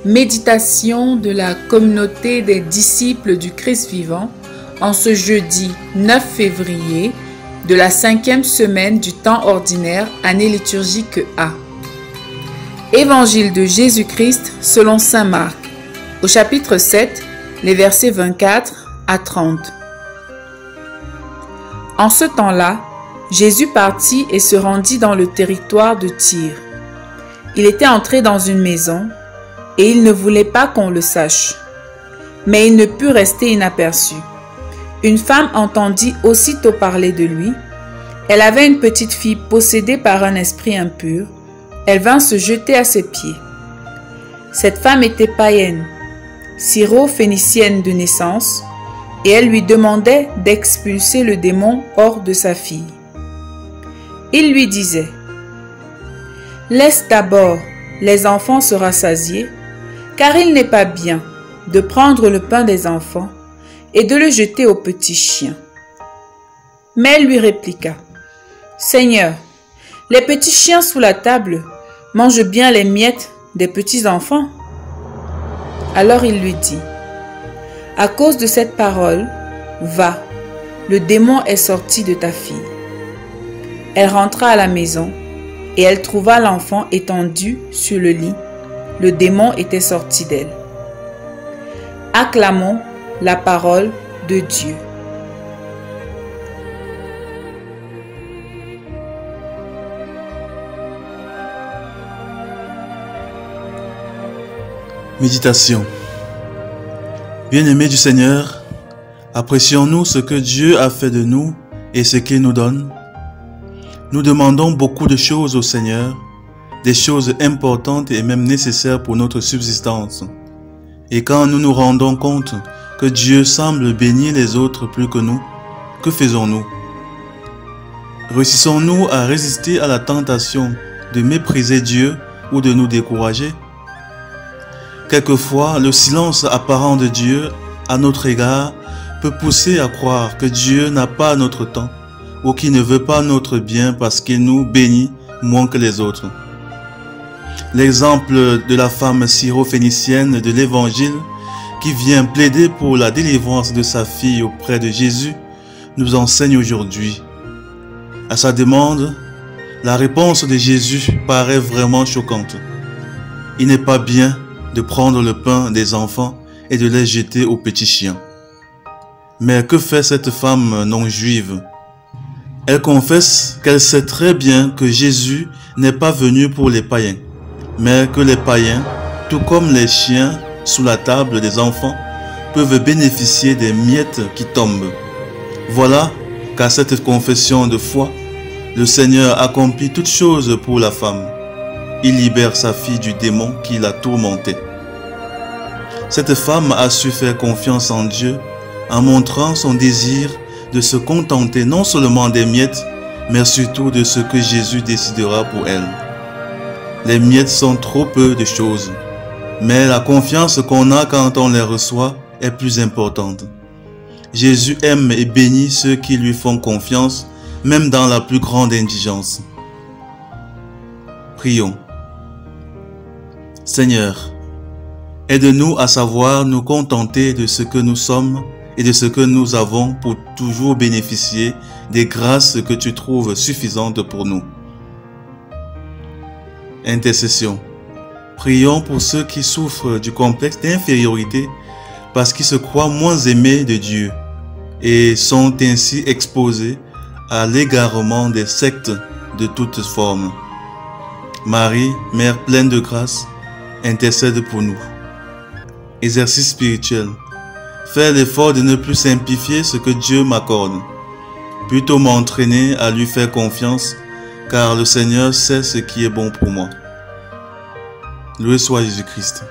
Méditation de la communauté des disciples du Christ vivant en ce jeudi 9 février de la 5e semaine du temps ordinaire, année liturgique A. Évangile de Jésus-Christ selon saint Marc, au chapitre 7, les versets 24 à 30. En ce temps-là, Jésus partit et se rendit dans le territoire de Tyr. Il était entré dans une maison et il ne voulait pas qu'on le sache. Mais il ne put rester inaperçu. Une femme entendit aussitôt parler de lui. Elle avait une petite fille possédée par un esprit impur. Elle vint se jeter à ses pieds. Cette femme était païenne, syro-phénicienne de naissance, et elle lui demandait d'expulser le démon hors de sa fille. Il lui disait: « Laisse d'abord les enfants se rassasier, car il n'est pas bien de prendre le pain des enfants et de le jeter aux petits chiens. » Mais elle lui répliqua: « Seigneur, les petits chiens sous la table mangent bien les miettes des petits enfants. » Alors il lui dit: « À cause de cette parole, va, le démon est sorti de ta fille. » Elle rentra à la maison et elle trouva l'enfant étendu sur le lit. Le démon était sorti d'elle. Acclamons la parole de Dieu. Méditation. Bien-aimés du Seigneur, apprécions-nous ce que Dieu a fait de nous et ce qu'il nous donne. Nous demandons beaucoup de choses au Seigneur, des choses importantes et même nécessaires pour notre subsistance. Et quand nous nous rendons compte que Dieu semble bénir les autres plus que nous, que faisons-nous? Réussissons-nous à résister à la tentation de mépriser Dieu ou de nous décourager? Quelquefois, le silence apparent de Dieu à notre égard peut pousser à croire que Dieu n'a pas notre temps ou qu'il ne veut pas notre bien parce qu'il nous bénit moins que les autres. L'exemple de la femme syro-phénicienne de l'Évangile qui vient plaider pour la délivrance de sa fille auprès de Jésus nous enseigne aujourd'hui. À sa demande, la réponse de Jésus paraît vraiment choquante. Il n'est pas bien de prendre le pain des enfants et de les jeter aux petits chiens. Mais que fait cette femme non-juive? Elle confesse qu'elle sait très bien que Jésus n'est pas venu pour les païens, mais que les païens, tout comme les chiens sous la table des enfants, peuvent bénéficier des miettes qui tombent. Voilà qu'à cette confession de foi, le Seigneur accomplit toutes choses pour la femme. Il libère sa fille du démon qui la tourmentait. Cette femme a su faire confiance en Dieu en montrant son désir de se contenter non seulement des miettes, mais surtout de ce que Jésus décidera pour elle. Les miettes sont trop peu de choses, mais la confiance qu'on a quand on les reçoit est plus importante. Jésus aime et bénit ceux qui lui font confiance, même dans la plus grande indigence. Prions. Seigneur, aide-nous à savoir nous contenter de ce que nous sommes et de ce que nous avons pour toujours bénéficier des grâces que tu trouves suffisantes pour nous. Intercession. Prions pour ceux qui souffrent du complexe d'infériorité parce qu'ils se croient moins aimés de Dieu et sont ainsi exposés à l'égarement des sectes de toutes formes. Marie, Mère pleine de grâce, intercède pour nous. Exercice spirituel. Faire l'effort de ne plus simplifier ce que Dieu m'accorde, plutôt m'entraîner à lui faire confiance, car le Seigneur sait ce qui est bon pour moi. Loué soit Jésus-Christ.